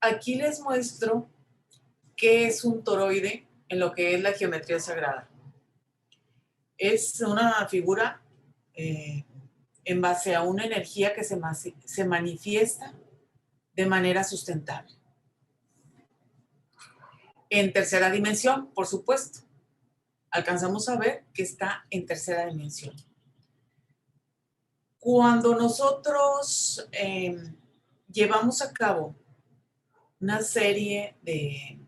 Aquí les muestro qué es un toroide en lo que es la geometría sagrada. Es una figura en base a una energía que se manifiesta de manera sustentable. En tercera dimensión, por supuesto. Alcanzamos a ver que está en tercera dimensión. Cuando nosotros llevamos a cabo una serie de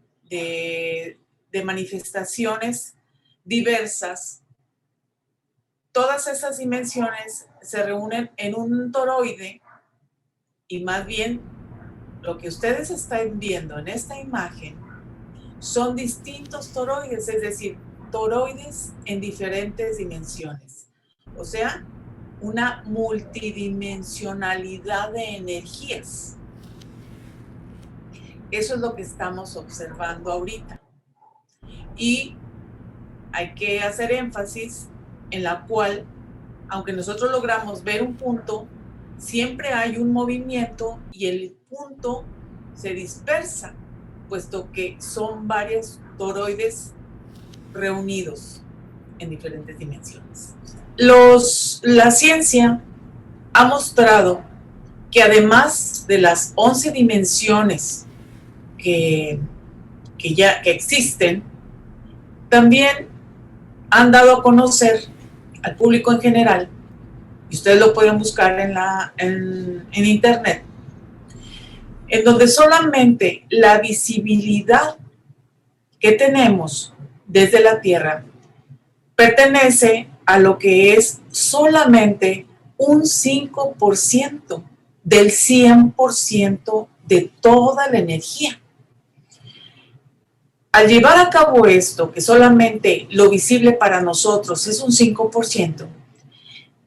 manifestaciones diversas, todas esas dimensiones se reúnen en un toroide y más bien lo que ustedes están viendo en esta imagen son distintos toroides, es decir, toroides en diferentes dimensiones. O sea, una multidimensionalidad de energías. Eso es lo que estamos observando ahorita. Y hay que hacer énfasis en la cual, aunque nosotros logramos ver un punto, siempre hay un movimiento y el punto se dispersa, puesto que son varios toroides reunidos en diferentes dimensiones. La ciencia ha mostrado que además de las 11 dimensiones que existen, también han dado a conocer al público en general, y ustedes lo pueden buscar en internet, en donde solamente la visibilidad que tenemos desde la Tierra pertenece a lo que es solamente un 5% del 100% de toda la energía. Al llevar a cabo esto, que solamente lo visible para nosotros es un 5%,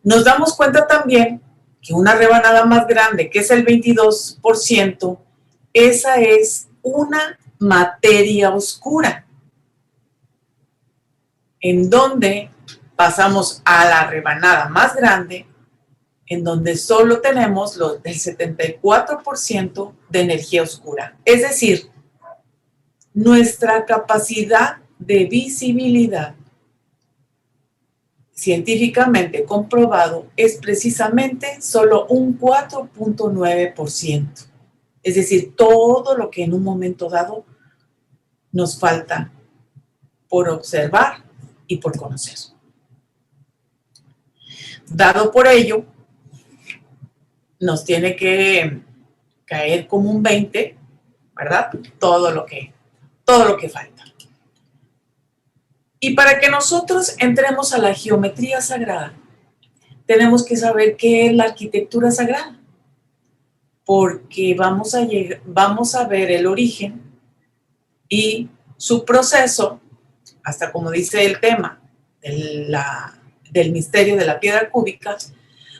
nos damos cuenta también que una rebanada más grande, que es el 22%, esa es una materia oscura, en donde pasamos a la rebanada más grande, en donde solo tenemos el 74% de energía oscura. Es decir, nuestra capacidad de visibilidad, científicamente comprobado, es precisamente solo un 4.9%. Es decir, todo lo que en un momento dado nos falta por observar y por conocer. Dado por ello, nos tiene que caer como un 20, ¿verdad? Todo lo que falta. Y para que nosotros entremos a la geometría sagrada, tenemos que saber qué es la arquitectura sagrada, porque vamos a ver el origen y su proceso, hasta como dice el tema del misterio de la piedra cúbica.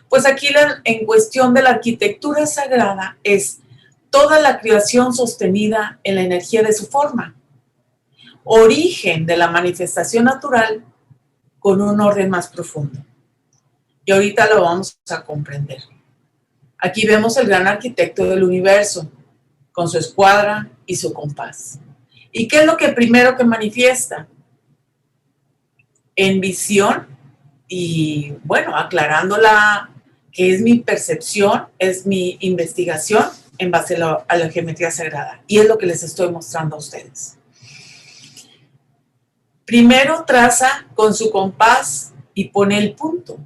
Pues aquí en cuestión de la arquitectura sagrada es toda la creación sostenida en la energía de su forma, origen de la manifestación natural con un orden más profundo. Y ahorita lo vamos a comprender. Aquí vemos el gran arquitecto del universo, con su escuadra y su compás. ¿Y qué es lo que primero que manifiesta? En visión, y bueno, aclarándola, que es mi percepción, es mi investigación en base a la geometría sagrada. Y es lo que les estoy mostrando a ustedes. Primero traza con su compás y pone el punto.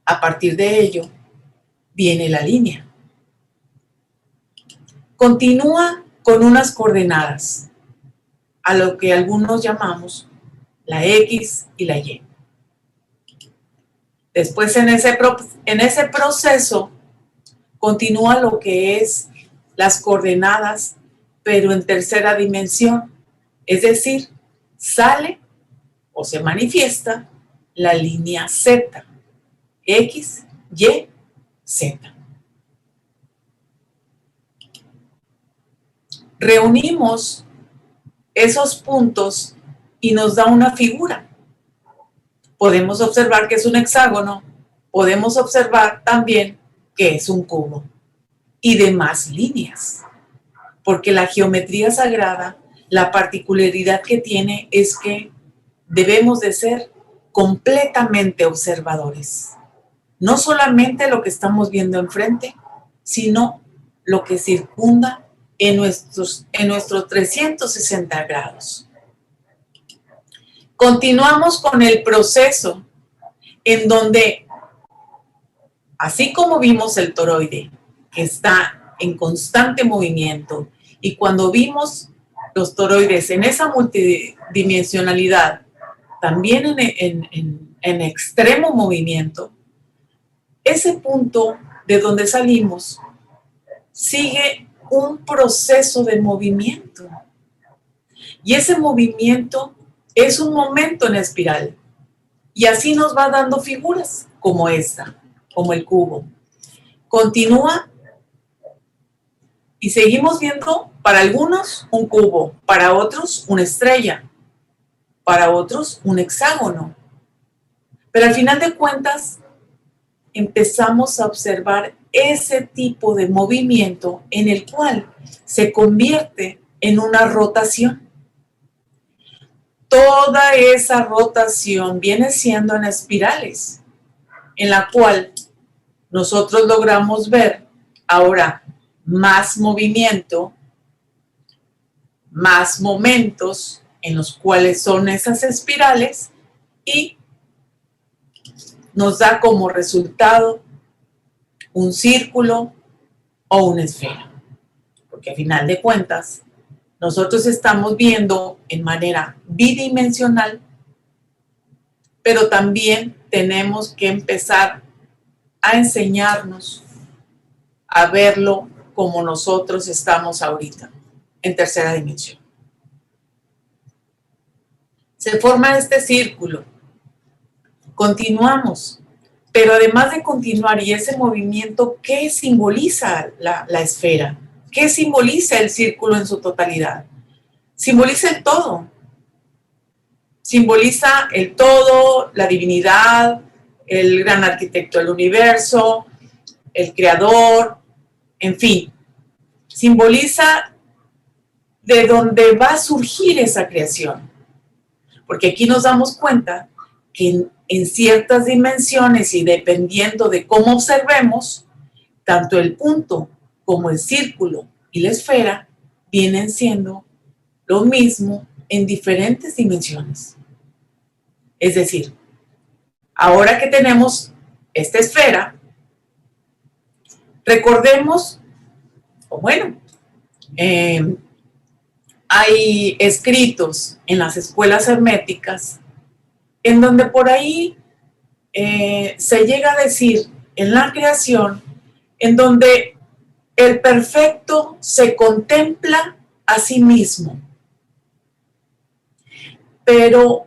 A partir de ello, viene la línea. Continúa con unas coordenadas, a lo que algunos llamamos la X y la Y. Después, en ese proceso, continúa lo que es las coordenadas, pero en tercera dimensión. Es decir, sale o se manifiesta la línea Z, X, Y, Z. Reunimos esos puntos y nos da una figura. Podemos observar que es un hexágono, podemos observar también que es un cubo y demás líneas. porque la geometría sagrada, la particularidad que tiene es que debemos de ser completamente observadores. No solamente lo que estamos viendo enfrente, sino lo que circunda en nuestros 360 grados. Continuamos con el proceso en donde, así como vimos el toroide, que está en constante movimiento, y cuando vimos los toroides en esa multidimensionalidad, también en extremo movimiento, ese punto de donde salimos sigue un proceso de movimiento. Y ese movimiento es un momento en espiral. Y así nos va dando figuras como esta, como el cubo. Continúa y seguimos viendo para algunos un cubo, para otros una estrella, para otros un hexágono. Pero al final de cuentas, empezamos a observar ese tipo de movimiento en el cual se convierte en una rotación. Toda esa rotación viene siendo en espirales, en la cual nosotros logramos ver ahora más movimiento, más momentos en los cuales son esas espirales y nos da como resultado un círculo o una esfera. Porque al final de cuentas, nosotros estamos viendo en manera bidimensional, pero también tenemos que empezar a enseñarnos a verlo como nosotros estamos ahorita, en tercera dimensión. Se forma este círculo. Continuamos. Pero además de continuar y ese movimiento, ¿qué simboliza la esfera? ¿Qué simboliza el círculo en su totalidad? Simboliza el todo. Simboliza el todo, la divinidad, el gran arquitecto del universo, el creador, en fin. Simboliza de dónde va a surgir esa creación. Porque aquí nos damos cuenta que en ciertas dimensiones y dependiendo de cómo observemos, tanto el punto como el círculo y la esfera vienen siendo lo mismo en diferentes dimensiones. Es decir, ahora que tenemos esta esfera, recordemos, hay escritos en las escuelas herméticas en donde por ahí se llega a decir en la creación, en donde el perfecto se contempla a sí mismo. Pero,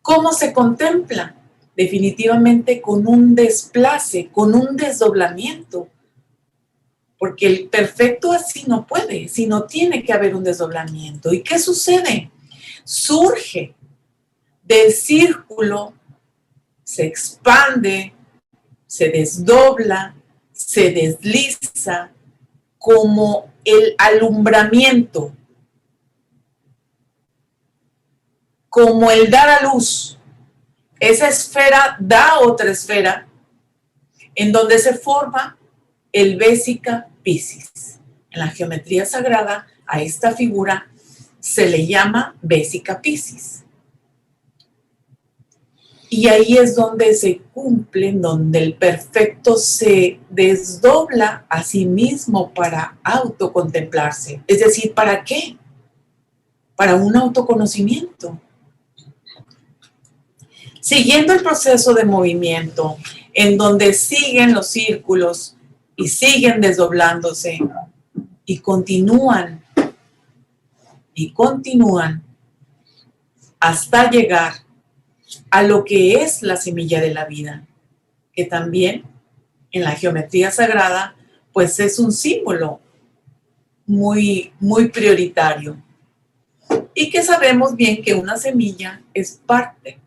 ¿cómo se contempla? Definitivamente con un desplace, con un desdoblamiento. Porque el perfecto así no puede, sino tiene que haber un desdoblamiento. ¿Y qué sucede? Surge del círculo, se expande, se desdobla, se desliza como el alumbramiento, como el dar a luz. Esa esfera da a otra esfera en donde se forma el Vesica Piscis. En la geometría sagrada a esta figura se le llama Vesica Piscis. Y ahí es donde se cumple, donde el perfecto se desdobla a sí mismo para autocontemplarse. Es decir, ¿para qué? Para un autoconocimiento. Siguiendo el proceso de movimiento, en donde siguen los círculos y siguen desdoblándose y continúan hasta llegar a lo que es la semilla de la vida, que también en la geometría sagrada pues es un símbolo muy, muy prioritario y que sabemos bien que una semilla es parte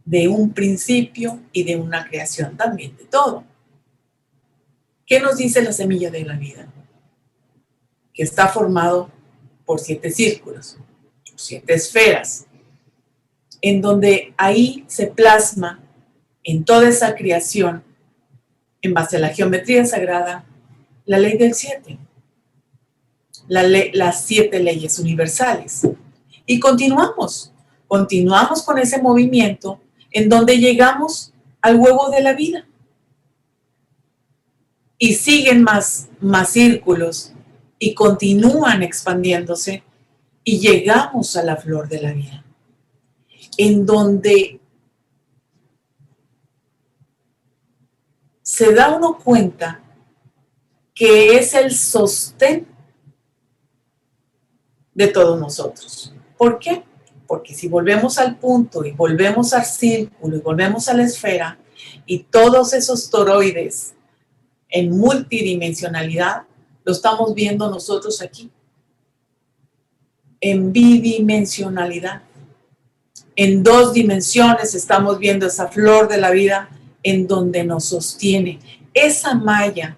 de un principio y de una creación también de todo. ¿Qué nos dice la semilla de la vida? que está formado por 7 círculos, 7 esferas, en donde ahí se plasma en toda esa creación, en base a la geometría sagrada, la ley del 7, las 7 leyes universales. Y continuamos con ese movimiento en donde llegamos al huevo de la vida. Y siguen más círculos y continúan expandiéndose y llegamos a la flor de la vida, en donde se da uno cuenta que es el sostén de todos nosotros. ¿Por qué? Porque si volvemos al punto y volvemos al círculo y volvemos a la esfera y todos esos toroides en multidimensionalidad, lo estamos viendo nosotros aquí. En bidimensionalidad. En 2 dimensiones estamos viendo esa flor de la vida en donde nos sostiene. Esa malla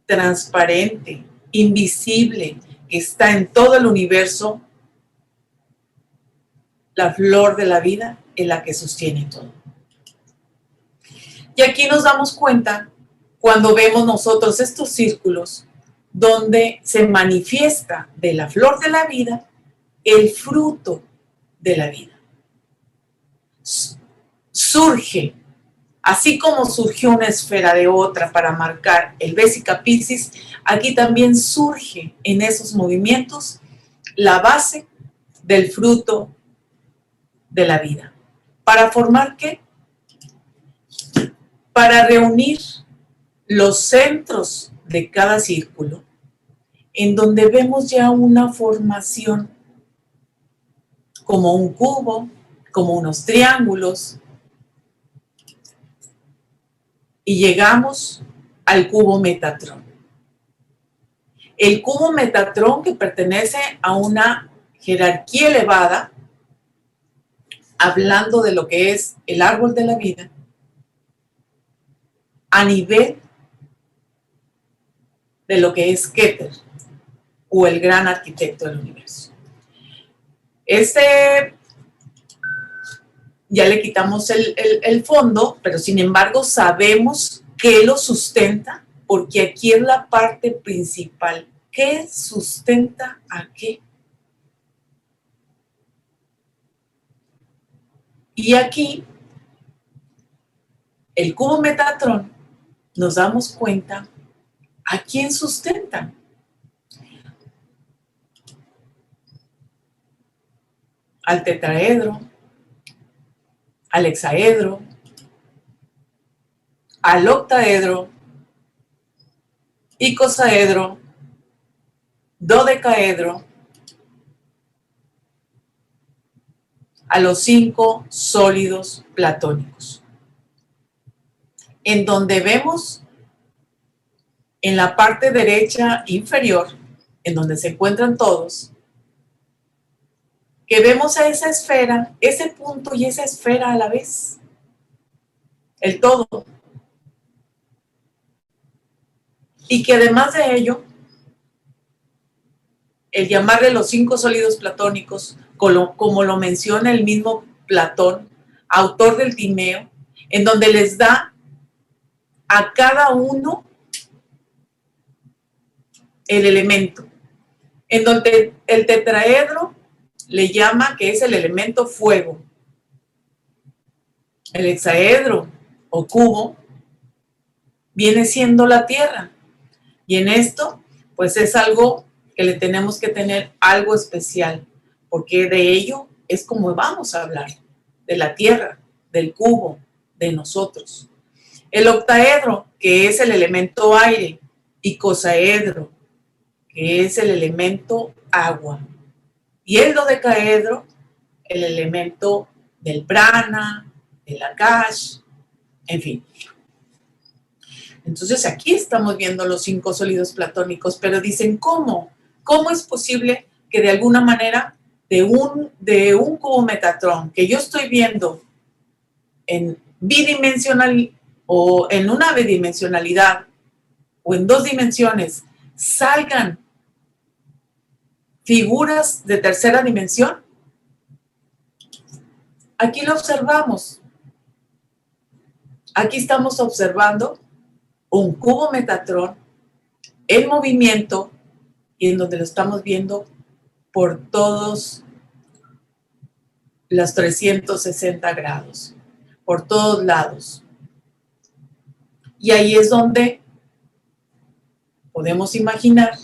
transparente, invisible, que está en todo el universo, la flor de la vida es la que sostiene todo. Y aquí nos damos cuenta cuando vemos nosotros estos círculos donde se manifiesta de la flor de la vida el fruto de la vida. Surge, así como surgió una esfera de otra para marcar el Vesica Piscis, aquí también surge en esos movimientos la base del fruto de la vida. ¿Para formar qué? Para reunir los centros de cada círculo, en donde vemos ya una formación como un cubo, como unos triángulos, y llegamos al cubo Metatrón. El cubo Metatrón, que pertenece a una jerarquía elevada, hablando de lo que es el árbol de la vida, a nivel de lo que es Keter, o el gran arquitecto del universo. Ya le quitamos el fondo, pero sin embargo sabemos qué lo sustenta, porque aquí es la parte principal. ¿Qué sustenta a qué? Y aquí, el cubo Metatrón, nos damos cuenta a quién sustenta. Al tetraedro, al hexaedro, al octaedro, icosaedro, dodecaedro, a los 5 sólidos platónicos, en donde vemos en la parte derecha inferior, en donde se encuentran todos, que vemos a esa esfera, ese punto y esa esfera a la vez, el todo. Y que además de ello, el llamarle los 5 sólidos platónicos, como lo menciona el mismo Platón, autor del Timeo, en donde les da a cada uno el elemento, en donde el tetraedro le llama que es el elemento fuego, el hexaedro o cubo viene siendo la tierra, y en esto pues es algo que le tenemos que tener algo especial, porque de ello es como vamos a hablar, de la tierra, del cubo, de nosotros. El octaedro, que es el elemento aire, icosaedro, que es el elemento agua, y el dodecaedro, el elemento del prana, del akash, en fin. Entonces aquí estamos viendo los 5 sólidos platónicos, pero dicen, ¿cómo? ¿Cómo es posible que de alguna manera de un cubo Metatrón que yo estoy viendo en bidimensional o en una bidimensionalidad o en 2 dimensiones salgan figuras de tercera dimensión. Aquí lo observamos. Aquí estamos observando un cubo Metatron en movimiento y en donde lo estamos viendo por todos los 360 grados, por todos lados. Y ahí es donde podemos imaginar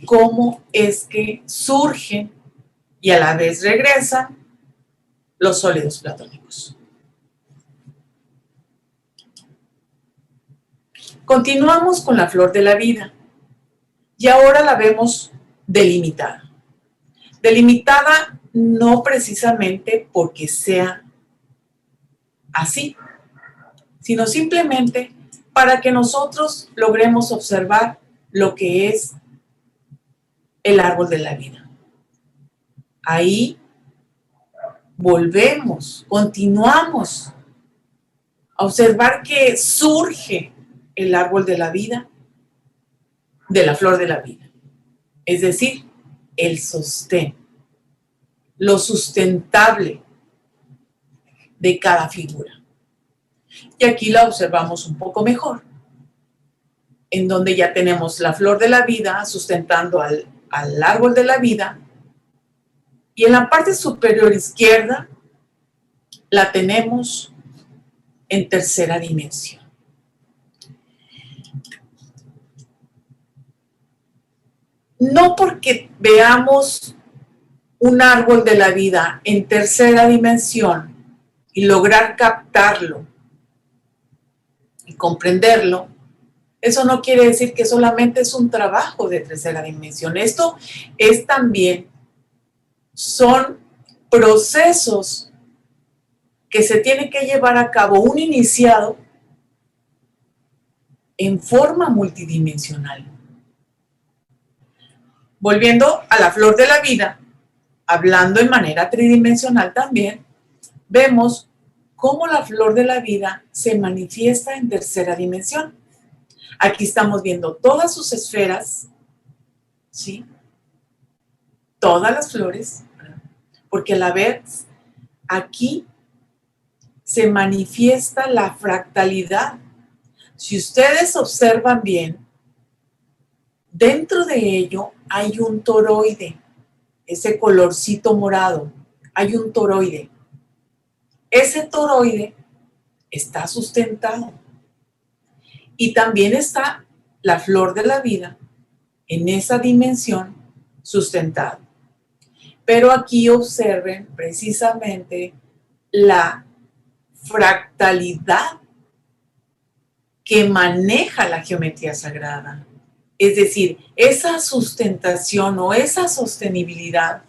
cómo es que surgen y a la vez regresan los sólidos platónicos. Continuamos con la flor de la vida y ahora la vemos delimitada. Delimitada no precisamente porque sea así, sino simplemente para que nosotros logremos observar lo que es el árbol de la vida. Ahí volvemos, continuamos a observar que surge el árbol de la vida, de la flor de la vida. Es decir, el sostén, lo sustentable de cada figura. Y aquí la observamos un poco mejor, en donde ya tenemos la flor de la vida sustentando al árbol de la vida, y en la parte superior izquierda la tenemos en tercera dimensión. No porque veamos un árbol de la vida en tercera dimensión y lograr captarlo y comprenderlo, eso no quiere decir que solamente es un trabajo de tercera dimensión. Esto es también, son procesos que se tiene que llevar a cabo un iniciado en forma multidimensional. Volviendo a la flor de la vida, hablando en manera tridimensional también, vemos cómo la flor de la vida se manifiesta en tercera dimensión. Aquí estamos viendo todas sus esferas, ¿sí? Todas las flores, porque a la vez aquí se manifiesta la fractalidad. Si ustedes observan bien, dentro de ello hay un toroide, ese colorcito morado, hay un toroide. Ese toroide está sustentado. Y también está la flor de la vida en esa dimensión sustentada. Pero aquí observen precisamente la fractalidad que maneja la geometría sagrada. Es decir, esa sustentación o esa sostenibilidad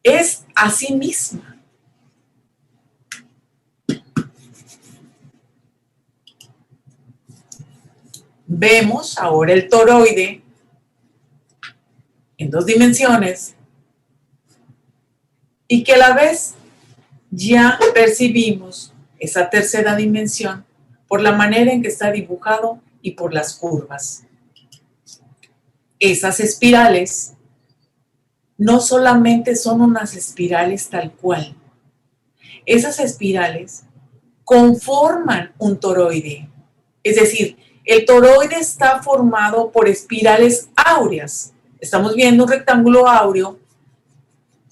es a sí misma. Vemos ahora el toroide en 2 dimensiones y que a la vez ya percibimos esa tercera dimensión por la manera en que está dibujado y por las curvas. Esas espirales no solamente son unas espirales tal cual, esas espirales conforman un toroide, es decir, el toroide está formado por espirales áureas. Estamos viendo un rectángulo áureo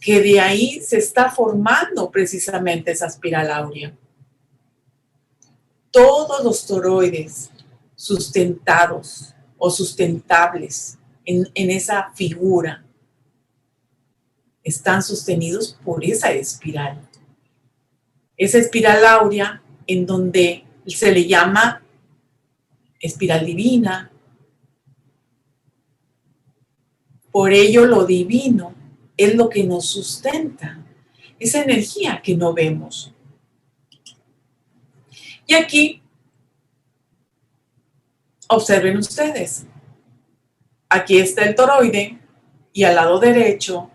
que de ahí se está formando precisamente esa espiral áurea. Todos los toroides sustentados o sustentables en esa figura están sostenidos por esa espiral. Esa espiral áurea en donde se le llama espiral divina. Por ello lo divino es lo que nos sustenta, esa energía que no vemos. Y aquí, observen ustedes, aquí está el toroide y al lado derecho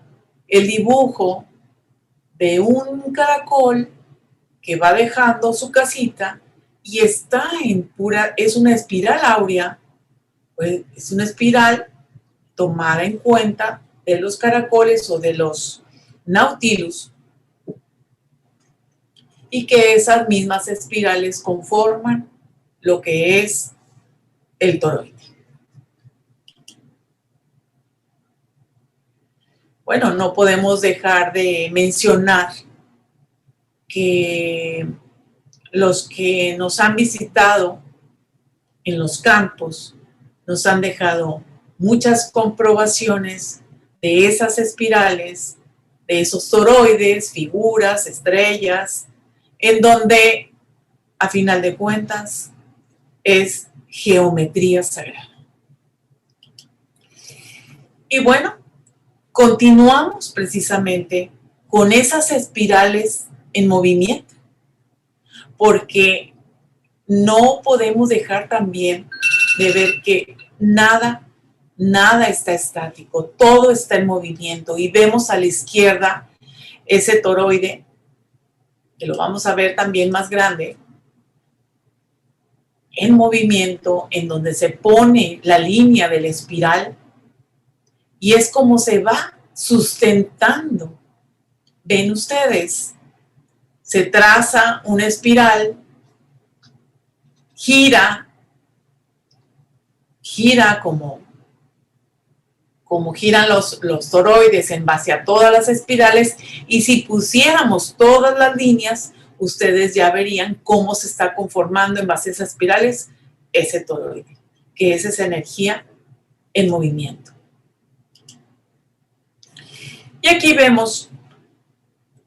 el dibujo de un caracol que va dejando su casita y está en pura, es una espiral áurea, pues es una espiral tomada en cuenta de los caracoles o de los nautilus, y que esas mismas espirales conforman lo que es el toroide. Bueno, no podemos dejar de mencionar que los que nos han visitado en los campos nos han dejado muchas comprobaciones de esas espirales, de esos toroides, figuras, estrellas, en donde, a final de cuentas, es geometría sagrada. Y bueno, continuamos precisamente con esas espirales en movimiento, porque no podemos dejar también de ver que nada está estático, todo está en movimiento. Y vemos a la izquierda ese toroide, que lo vamos a ver también más grande, en movimiento, en donde se pone la línea de la espiral, y es como se va sustentando. Ven ustedes, se traza una espiral, gira como giran los toroides en base a todas las espirales, y si pusiéramos todas las líneas, ustedes ya verían cómo se está conformando en base a esas espirales ese toroide, que es esa energía en movimiento. Y aquí vemos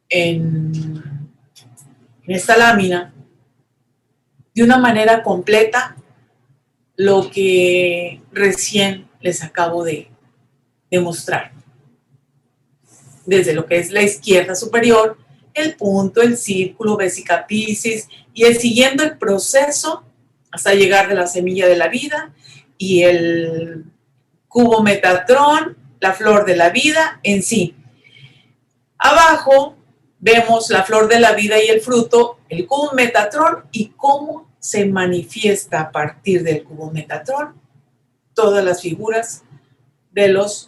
en esta lámina de una manera completa lo que recién les acabo de mostrar. Desde lo que es la izquierda superior, el punto, el círculo, Vesica Piscis, y siguiendo el proceso hasta llegar de la semilla de la vida y el cubo Metatrón, la flor de la vida en sí. Abajo vemos la flor de la vida y el fruto, el cubo Metatrón, y cómo se manifiesta a partir del cubo Metatrón todas las figuras de los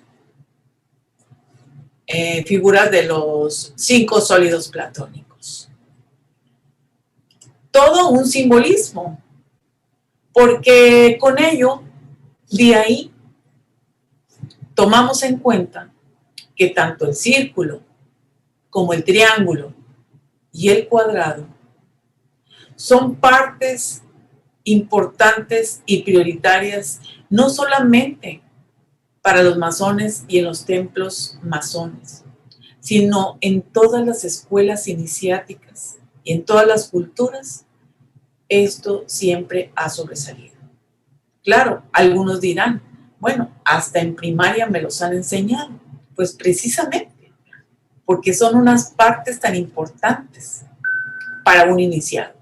5 sólidos platónicos. Todo un simbolismo, porque con ello, de ahí, tomamos en cuenta que tanto el círculo como el triángulo y el cuadrado son partes importantes y prioritarias, no solamente para los masones y en los templos masones, sino en todas las escuelas iniciáticas y en todas las culturas. Esto siempre ha sobresalido. Claro, algunos dirán, bueno, hasta en primaria me los han enseñado. Pues precisamente, porque son unas partes tan importantes para un iniciado.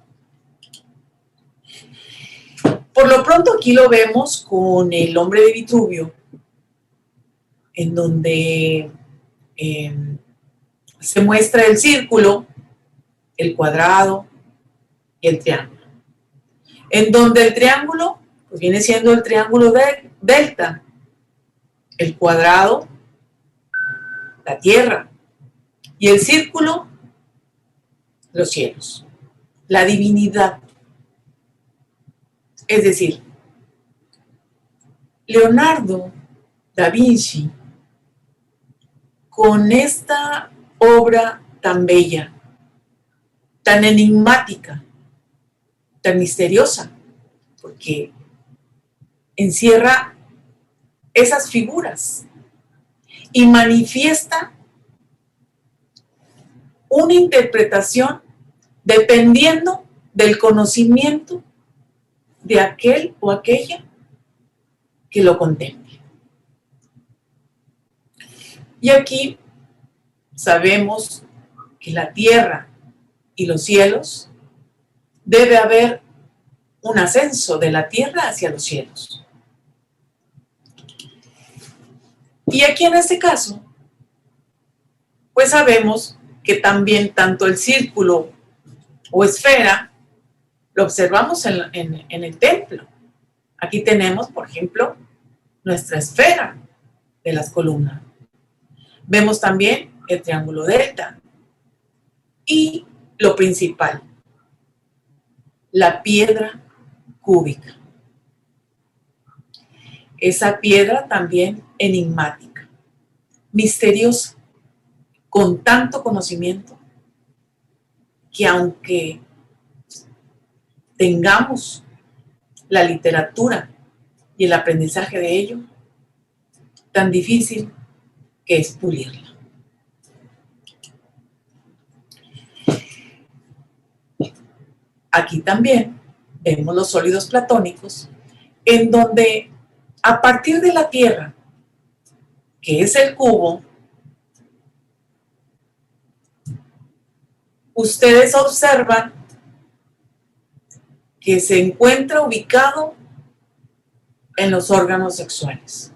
Por lo pronto aquí lo vemos con el hombre de Vitruvio, en donde se muestra el círculo, el cuadrado y el triángulo. En donde el triángulo pues viene siendo el triángulo delta, el cuadrado, la tierra, y el círculo, los cielos, la divinidad. Es decir, Leonardo da Vinci, con esta obra tan bella, tan enigmática, tan misteriosa, porque encierra esas figuras y manifiesta una interpretación dependiendo del conocimiento de aquel o aquella que lo contemple. Y aquí sabemos que la tierra y los cielos, debe haber un ascenso de la tierra hacia los cielos. Y aquí en este caso, pues sabemos que también tanto el círculo o esfera lo observamos en el templo. Aquí tenemos, por ejemplo, nuestra esfera, de las columnas. Vemos también el triángulo delta y lo principal, la piedra cúbica. Esa piedra también enigmática, misteriosa, con tanto conocimiento que aunque tengamos la literatura y el aprendizaje de ello, tan difícil que es pulirla. Aquí también vemos los sólidos platónicos, en donde a partir de la Tierra, que es el cubo, ustedes observan que se encuentra ubicado en los órganos sexuales.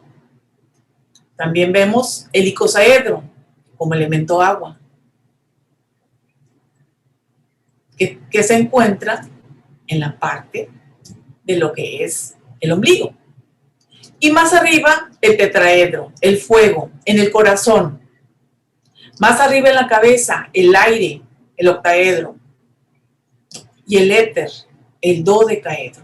También vemos el icosaedro como elemento agua, que se encuentra en la parte de lo que es el ombligo. Y más arriba, el tetraedro, el fuego, en el corazón. Más arriba en la cabeza, el aire, el octaedro. Y el éter, el dodecaedro.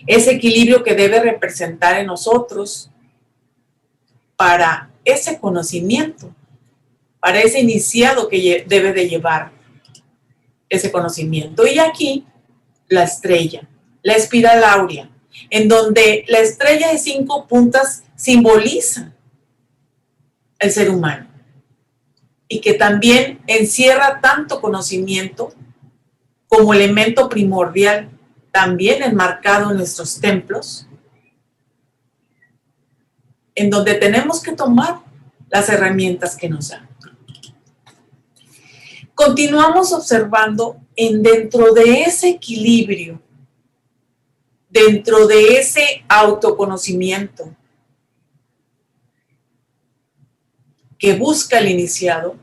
Ese equilibrio que debe representar en nosotros para ese conocimiento, para ese iniciado que debe de llevar ese conocimiento. Y aquí, la estrella, la espiral áurea, en donde la estrella de 5 puntas simboliza el ser humano y que también encierra tanto conocimiento como elemento primordial, también enmarcado en nuestros templos, en donde tenemos que tomar las herramientas que nos dan. Continuamos observando dentro de ese equilibrio, dentro de ese autoconocimiento que busca el iniciado,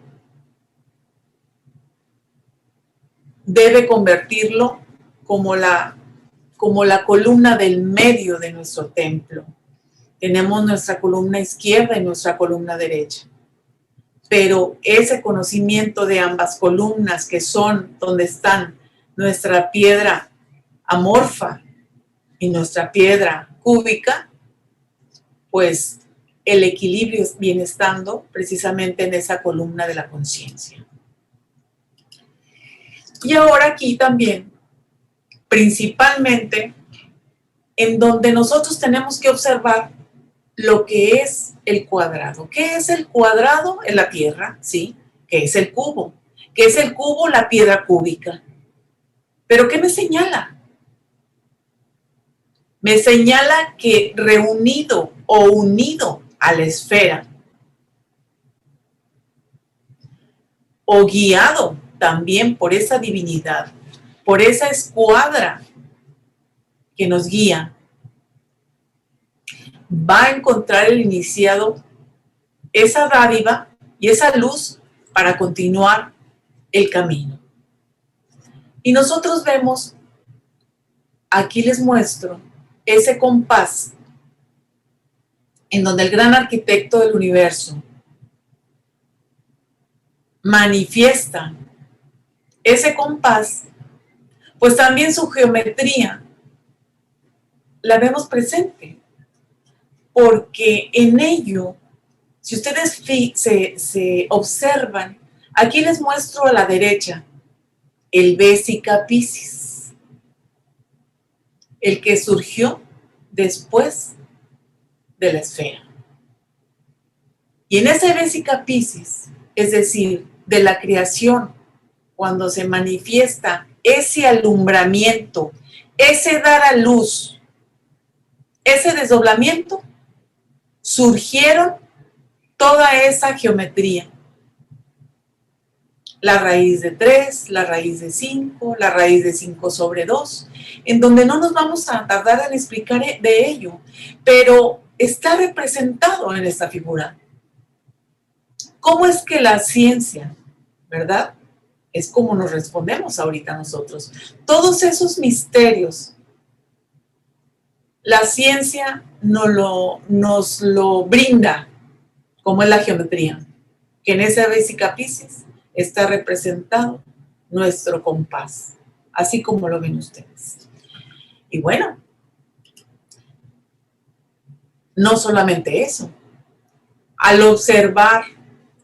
debe convertirlo como la columna del medio de nuestro templo. Tenemos nuestra columna izquierda y nuestra columna derecha. Pero ese conocimiento de ambas columnas, que son donde están nuestra piedra amorfa y nuestra piedra cúbica, pues el equilibrio viene estando precisamente en esa columna de la conciencia. Y ahora aquí también, principalmente, en donde nosotros tenemos que observar lo que es el cuadrado. ¿Qué es el cuadrado en la Tierra? Sí. ¿Qué es el cubo? ¿Qué es el cubo? La piedra cúbica. ¿Pero qué me señala? Me señala que reunido o unido a la esfera, o guiado también por esa divinidad, por esa escuadra que nos guía, va a encontrar el iniciado esa dádiva y esa luz para continuar el camino. Y nosotros vemos, aquí les muestro, ese compás en donde el gran arquitecto del universo manifiesta ese compás, pues también su geometría la vemos presente, porque en ello, si ustedes se observan, aquí les muestro a la derecha el Vesica Piscis, el que surgió después de la esfera. Y en ese Vesica Piscis, es decir, de la creación, cuando se manifiesta ese alumbramiento, ese dar a luz, ese desdoblamiento, surgieron toda esa geometría. La raíz de 3, la raíz de 5, la raíz de 5 sobre 2, en donde no nos vamos a tardar en explicar de ello, pero está representado en esta figura. ¿Cómo es que la ciencia, verdad? Es como nos respondemos ahorita nosotros. Todos esos misterios, La ciencia nos lo brinda, como es la geometría, que en ese Basic Piscis está representado nuestro compás, así como lo ven ustedes. Y bueno, no solamente eso, al observar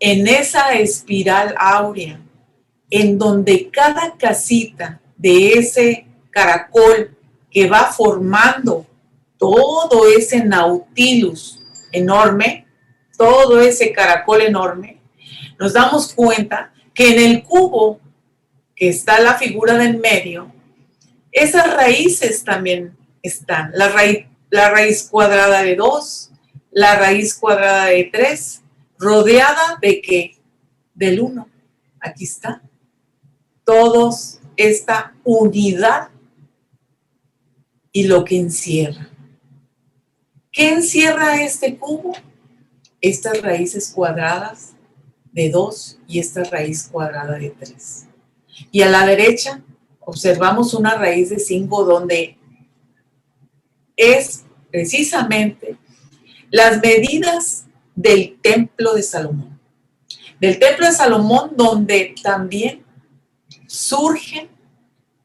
en esa espiral áurea, en donde cada casita de ese caracol que va formando todo ese nautilus enorme, todo ese caracol enorme, nos damos cuenta que en el cubo que está la figura del medio, esas raíces también están. La raíz cuadrada de 2, la raíz cuadrada de 3, rodeada de ¿qué? Del 1. Aquí está. Todos esta unidad y lo que encierra. ¿Qué encierra este cubo? Estas raíces cuadradas de 2 y esta raíz cuadrada de 3. Y a la derecha observamos una raíz de 5 donde es precisamente las medidas del templo de Salomón. Del templo de Salomón donde también surgen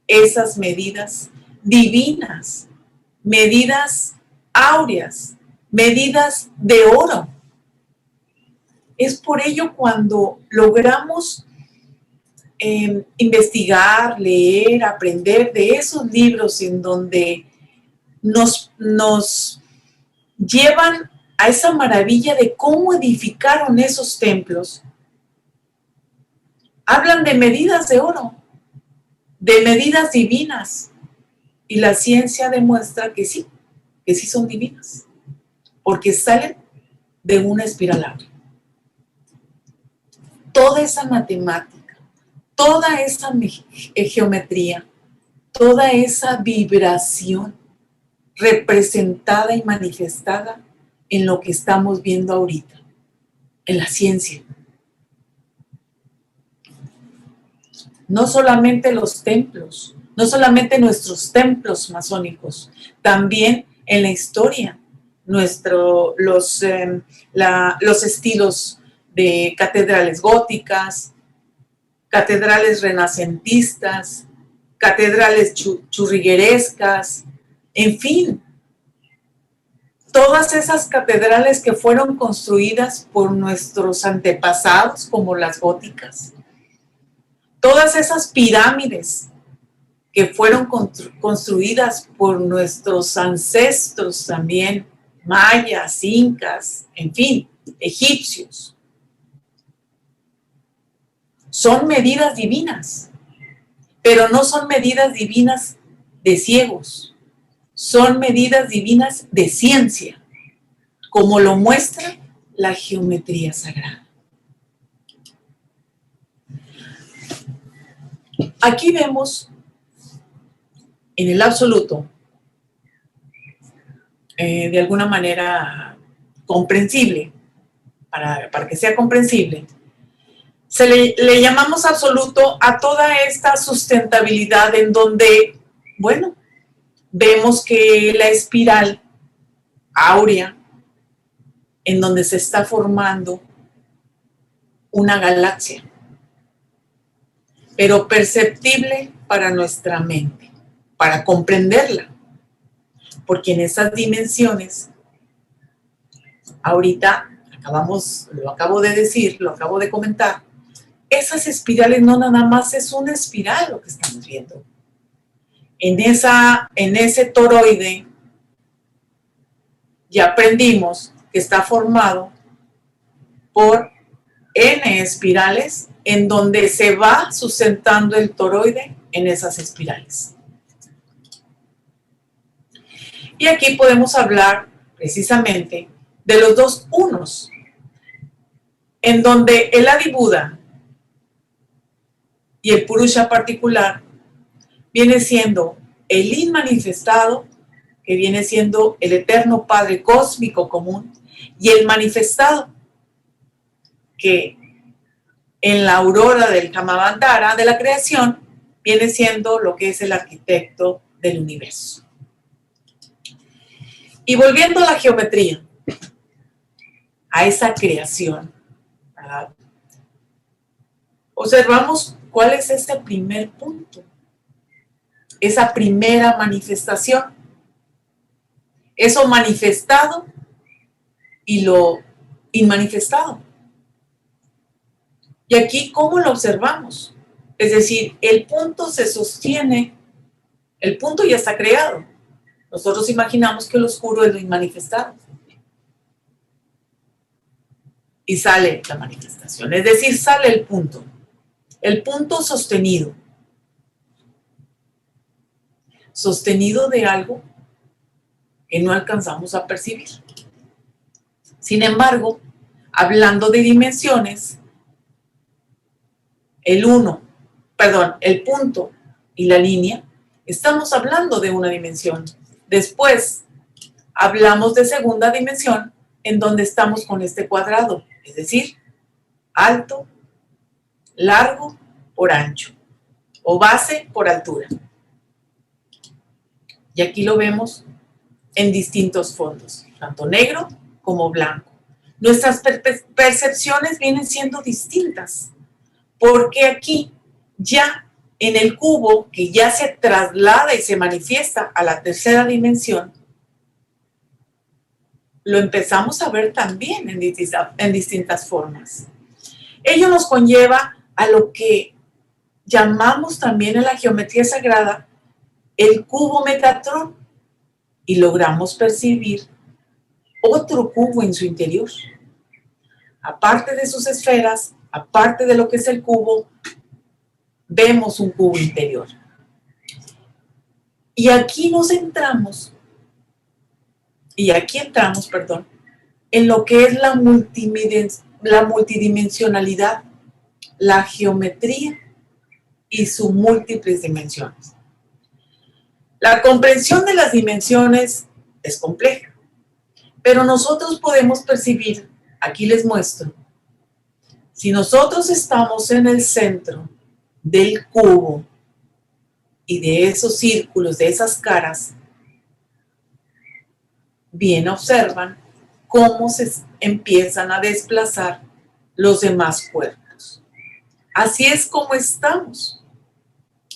esas medidas divinas, medidas áureas, medidas de oro. Es por ello cuando logramos investigar, leer, aprender de esos libros en donde nos llevan a esa maravilla de cómo edificaron esos templos. Hablan de medidas de oro, de medidas divinas, y la ciencia demuestra que sí son divinas, porque salen de una espiral áurea. Toda esa matemática, toda esa geometría, toda esa vibración representada y manifestada en lo que estamos viendo ahorita, en la ciencia. No solamente los templos, no solamente nuestros templos masónicos, también en la historia, los estilos de catedrales góticas, catedrales renacentistas, catedrales churriguerescas, en fin, todas esas catedrales que fueron construidas por nuestros antepasados, como las góticas, todas esas pirámides que fueron construidas por nuestros ancestros también, mayas, incas, en fin, egipcios. Son medidas divinas, pero no son medidas divinas de ciegos, son medidas divinas de ciencia, como lo muestra la geometría sagrada. Aquí vemos en el absoluto, de alguna manera comprensible, para que sea comprensible, le llamamos absoluto a toda esta sustentabilidad en donde, bueno, vemos que la espiral áurea, en donde se está formando una galaxia, pero perceptible para nuestra mente, para comprenderla, porque en esas dimensiones, ahorita lo acabo de decir, lo acabo de comentar, esas espirales no nada más es una espiral lo que estamos viendo. En ese toroide ya aprendimos que está formado por N espirales en donde se va sustentando el toroide en esas espirales. Y aquí podemos hablar precisamente de los dos unos, en donde el Adi-Buda y el Purusha particular viene siendo el inmanifestado, que viene siendo el eterno Padre cósmico común, y el manifestado, que en la aurora del Kamavantara de la creación viene siendo lo que es el arquitecto del universo. Y volviendo a la geometría, a esa creación, ¿verdad? Observamos cuál es ese primer punto, esa primera manifestación, eso manifestado y lo inmanifestado. Y aquí, ¿cómo lo observamos? Es decir, el punto se sostiene, el punto ya está creado. Nosotros imaginamos que lo oscuro es lo inmanifestado. Y sale la manifestación, es decir, sale el punto sostenido. Sostenido de algo que no alcanzamos a percibir. Sin embargo, hablando de dimensiones, el punto y la línea, estamos hablando de una dimensión. Después, hablamos de segunda dimensión, en donde estamos con este cuadrado, es decir, alto, largo por ancho, o base por altura. Y aquí lo vemos en distintos fondos, tanto negro como blanco. Nuestras percepciones vienen siendo distintas, porque aquí ya en el cubo, que ya se traslada y se manifiesta a la tercera dimensión, lo empezamos a ver también en distintas formas. Ello nos conlleva a lo que llamamos también en la geometría sagrada el cubo Metatrón, y logramos percibir otro cubo en su interior. Aparte de sus esferas, aparte de lo que es el cubo, vemos un cubo interior. Y aquí entramos, en lo que es la multidimensionalidad, la geometría y sus múltiples dimensiones. La comprensión de las dimensiones es compleja, pero nosotros podemos percibir, aquí les muestro, si nosotros estamos en el centro del cubo y de esos círculos, de esas caras, bien observan cómo se empiezan a desplazar los demás cuerpos. Así es como estamos.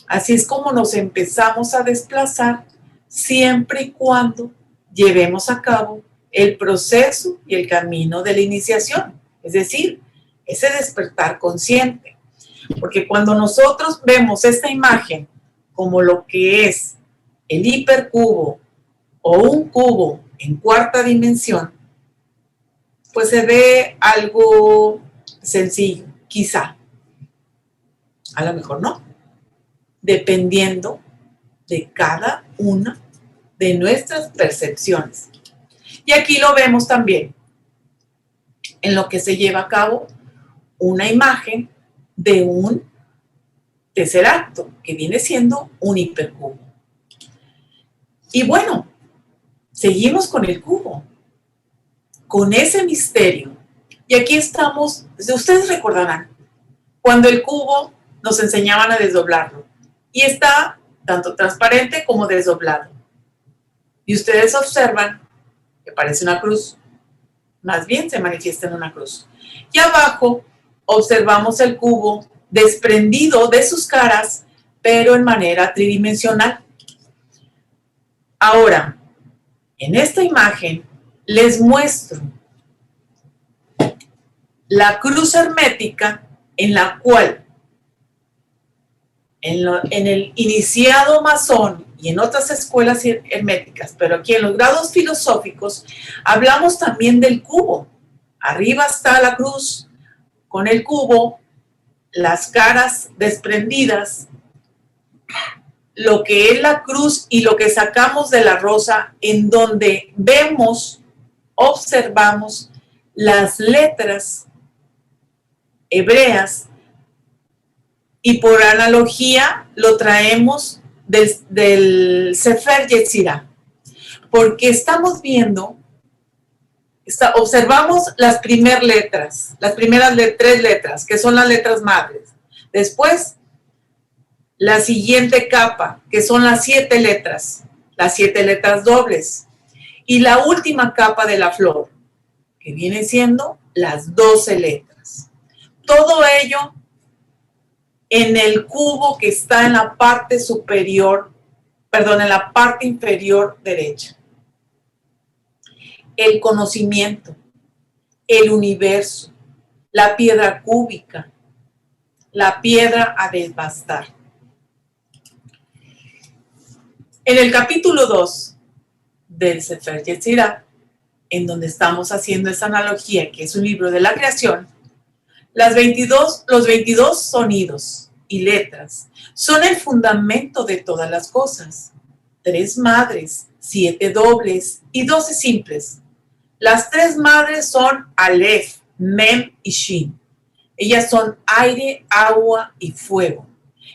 Así es como nos empezamos a desplazar siempre y cuando llevemos a cabo el proceso y el camino de la iniciación, es decir, ese despertar consciente. Porque cuando nosotros vemos esta imagen como lo que es el hipercubo o un cubo en cuarta dimensión, pues se ve algo sencillo, quizá. A lo mejor no, dependiendo de cada una de nuestras percepciones. Y aquí lo vemos también en lo que se lleva a cabo una imagen de un tercer acto, que viene siendo un hipercubo. Y bueno, seguimos con el cubo, con ese misterio. Y aquí estamos, ustedes recordarán, cuando el cubo nos enseñaban a desdoblarlo. Y está tanto transparente como desdoblado. Y ustedes observan que parece una cruz. Más bien se manifiesta en una cruz. Y abajo observamos el cubo desprendido de sus caras, pero en manera tridimensional. Ahora, en esta imagen les muestro la cruz hermética en la cual en el iniciado masón y en otras escuelas herméticas, pero aquí en los grados filosóficos, hablamos también del cubo. Arriba está la cruz con el cubo, las caras desprendidas, lo que es la cruz y lo que sacamos de la rosa, en donde vemos, observamos las letras hebreas. Y por analogía lo traemos del Sefer Yetzirah, porque estamos viendo, observamos las primeras tres letras, que son las letras madres. Después, la siguiente capa, que son las 7 letras dobles. Y la última capa de la flor, que viene siendo las 12 letras. Todo ello en el cubo que está en la parte superior, perdón, en la parte inferior derecha. El conocimiento, el universo, la piedra cúbica, la piedra a devastar. En el capítulo 2 del Sefer Yetzirah, en donde estamos haciendo esa analogía, que es un libro de la creación, los 22 sonidos y letras son el fundamento de todas las cosas. 3 madres, 7 dobles y 12 simples. Las 3 madres son Aleph, Mem y Shin. Ellas son aire, agua y fuego.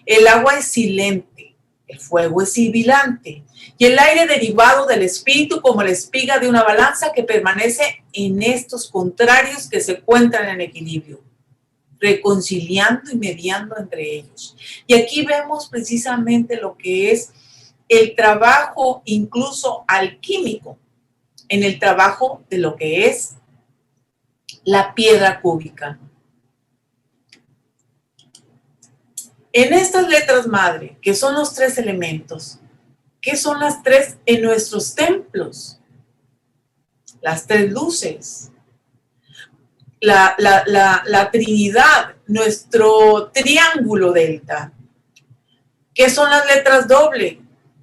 El agua es silente, el fuego es sibilante, y el aire derivado del espíritu como la espiga de una balanza que permanece en estos contrarios que se encuentran en equilibrio, reconciliando y mediando entre ellos. Y aquí vemos precisamente lo que es el trabajo incluso alquímico, en el trabajo de lo que es la piedra cúbica. En estas letras madre, que son los 3 elementos, ¿qué son las 3 en nuestros templos? Las 3 luces, la Trinidad, nuestro triángulo delta. ¿Qué son las letras doble?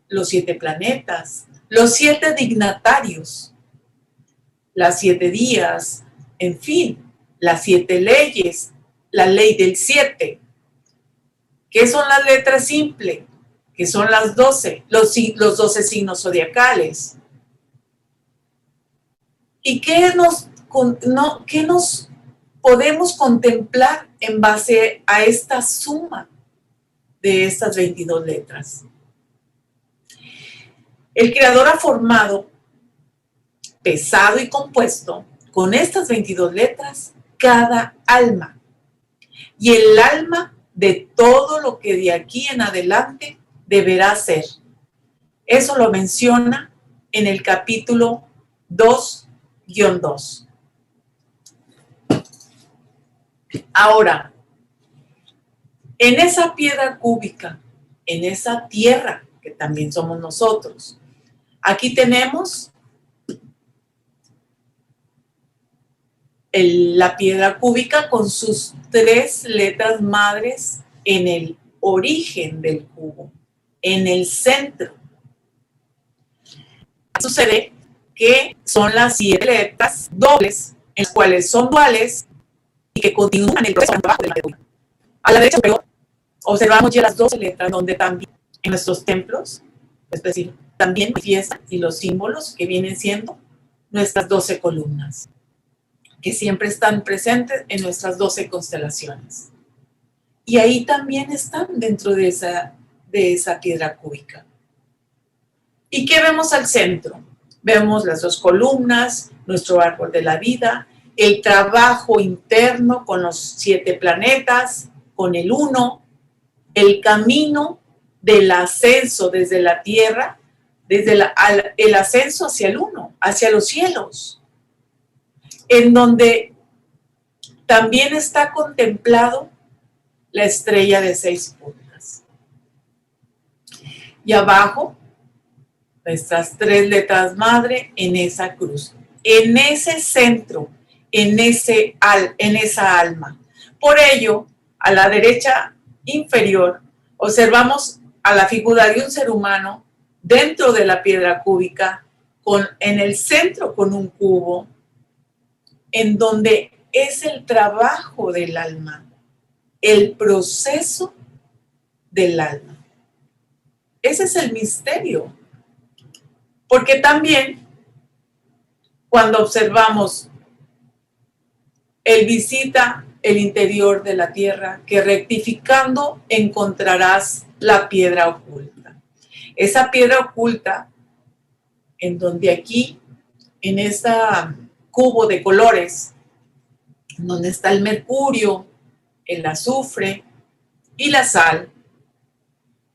Los 7 planetas, los 7 dignatarios, las 7 días, en fin, las 7 leyes, la ley del 7. ¿Qué son las letras simples? Que son las 12, los 12 signos zodiacales. ¿Y qué nos podemos contemplar en base a esta suma de estas 22 letras? El Creador ha formado, pesado y compuesto, con estas 22 letras, cada alma. Y el alma de todo lo que de aquí en adelante deberá ser. Eso lo menciona en el capítulo 2-2. Ahora, en esa piedra cúbica, en esa tierra que también somos nosotros, aquí tenemos la piedra cúbica con sus 3 letras madres en el origen del cubo, en el centro. Sucede que son las 7 letras dobles, en las cuales son duales y que continúan el proceso de trabajo de la piedra. A la derecha superior observamos ya las 12 letras, donde también en nuestros templos, es decir, también manifiestan y los símbolos que vienen siendo nuestras 12 columnas, que siempre están presentes en nuestras 12 constelaciones. Y ahí también están dentro de esa piedra cúbica. ¿Y qué vemos al centro? Vemos las 2 columnas, nuestro árbol de la vida, el trabajo interno con los 7 planetas, con el 1, el camino del ascenso desde la tierra, desde el ascenso hacia el 1, hacia los cielos, en donde también está contemplado la estrella de 6 puntas. Y abajo, nuestras 3 letras madre en esa cruz, en ese centro, en esa alma. Por ello, a la derecha inferior, observamos a la figura de un ser humano dentro de la piedra cúbica, en el centro con un cubo, en donde es el trabajo del alma, el proceso del alma. Ese es el misterio. Porque también, cuando observamos, Él visita el interior de la tierra, que rectificando encontrarás la piedra oculta. Esa piedra oculta, en donde aquí, en este cubo de colores, donde está el mercurio, el azufre y la sal,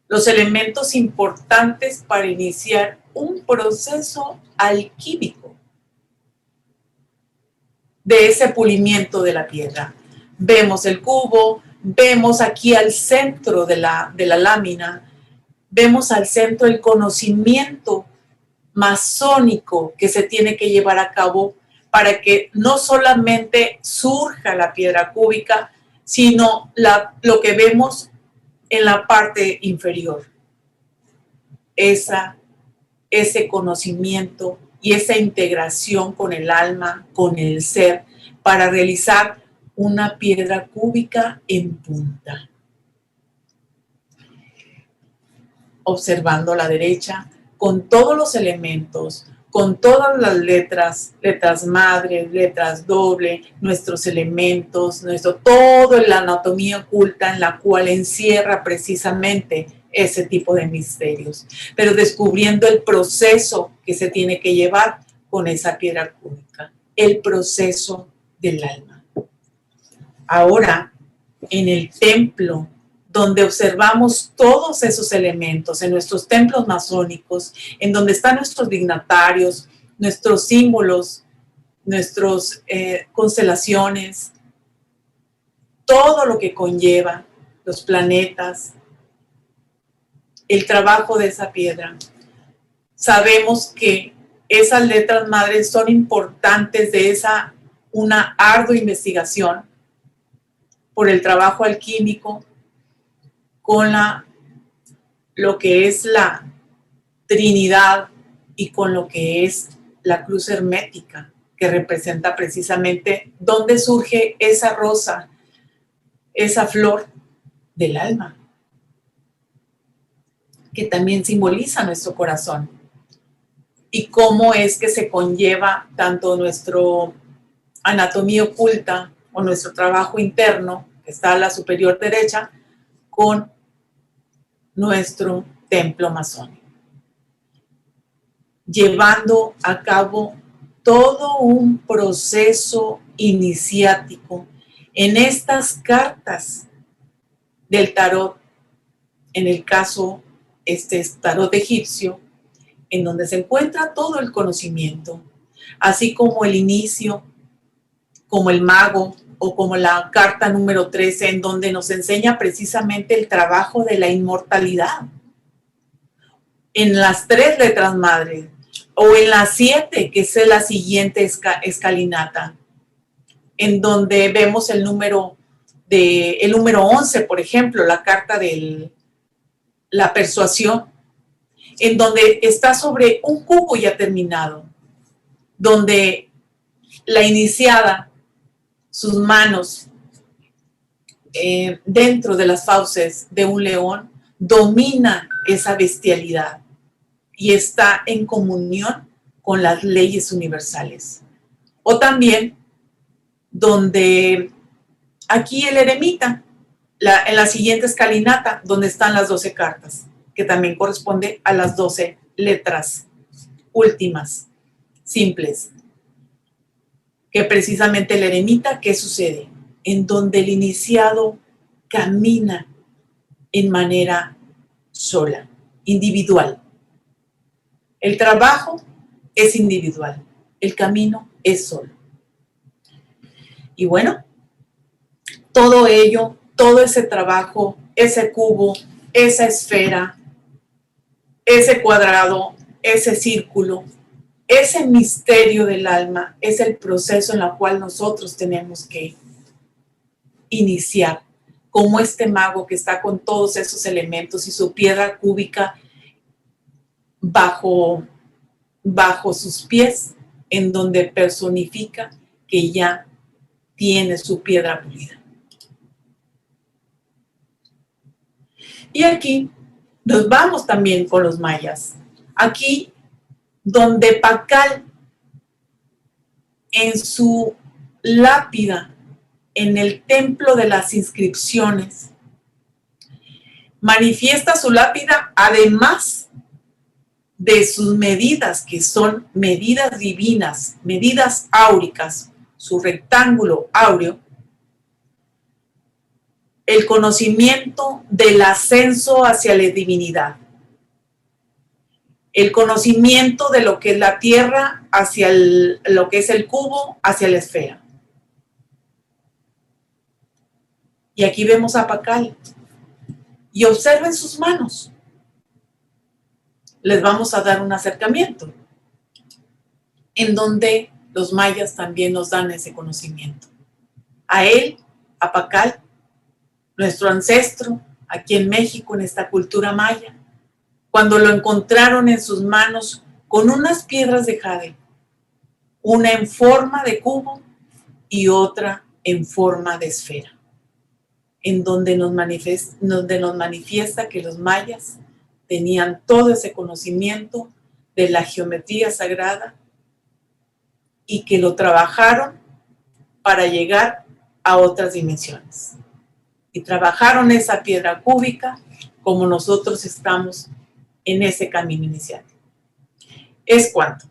los elementos importantes para iniciar un proceso alquímico de ese pulimiento de la piedra. Vemos el cubo, vemos aquí al centro de la lámina, vemos al centro el conocimiento masónico que se tiene que llevar a cabo para que no solamente surja la piedra cúbica, sino lo que vemos en la parte inferior. Ese conocimiento y esa integración con el alma, con el ser, para realizar una piedra cúbica en punta. Observando a la derecha, con todos los elementos, con todas las letras madre, letras doble, nuestros elementos, toda la anatomía oculta en la cual encierra precisamente ese tipo de misterios, pero descubriendo el proceso que se tiene que llevar con esa piedra cúbica, el proceso del alma. Ahora, en el templo, donde observamos todos esos elementos, en nuestros templos masónicos, en donde están nuestros dignatarios, nuestros símbolos, nuestras constelaciones, todo lo que conlleva, los planetas, el trabajo de esa piedra. Sabemos que esas letras madres son importantes de una ardua investigación por el trabajo alquímico con lo que es la Trinidad y con lo que es la cruz hermética, que representa precisamente dónde surge esa rosa, esa flor del alma, que también simboliza nuestro corazón, y cómo es que se conlleva tanto nuestra anatomía oculta o nuestro trabajo interno, que está a la superior derecha, con nuestro templo masónico, llevando a cabo todo un proceso iniciático en estas cartas del tarot, en el caso tarot egipcio, en donde se encuentra todo el conocimiento, así como el inicio, como el mago, o como la carta número 13, en donde nos enseña precisamente el trabajo de la inmortalidad. En las 3 letras madres, o en las 7, que es la siguiente escalinata, en donde vemos el número 11, por ejemplo, la carta de la persuasión, en donde está sobre un cubo ya terminado, donde la iniciada, sus manos dentro de las fauces de un león, domina esa bestialidad y está en comunión con las leyes universales. O también donde aquí el eremita, en la siguiente escalinata, donde están las 12 cartas, que también corresponde a las 12 letras últimas, simples. Que precisamente el eremita, ¿qué sucede? En donde el iniciado camina en manera sola, individual. El trabajo es individual, el camino es solo. Y bueno, todo ello, todo ese trabajo, ese cubo, esa esfera, ese cuadrado, ese círculo, ese misterio del alma es el proceso en el cual nosotros tenemos que iniciar, como este mago que está con todos esos elementos y su piedra cúbica bajo sus pies, en donde personifica que ya tiene su piedra pulida. Y aquí nos vamos también con los mayas. Aquí donde Pacal, en su lápida, en el templo de las inscripciones, manifiesta su lápida, además de sus medidas, que son medidas divinas, medidas áuricas, su rectángulo áureo, el conocimiento del ascenso hacia la divinidad. el conocimiento de lo que es la Tierra hacia lo que es el cubo, hacia la esfera. Y aquí vemos a Pacal. Y observen sus manos. Les vamos a dar un acercamiento en donde los mayas también nos dan ese conocimiento. A él, a Pacal, nuestro ancestro, aquí en México, en esta cultura maya, cuando lo encontraron en sus manos con unas piedras de jade, una en forma de cubo y otra en forma de esfera, en donde nos manifiesta que los mayas tenían todo ese conocimiento de la geometría sagrada y que lo trabajaron para llegar a otras dimensiones. Y trabajaron esa piedra cúbica como nosotros estamos en ese camino inicial. Es cuanto.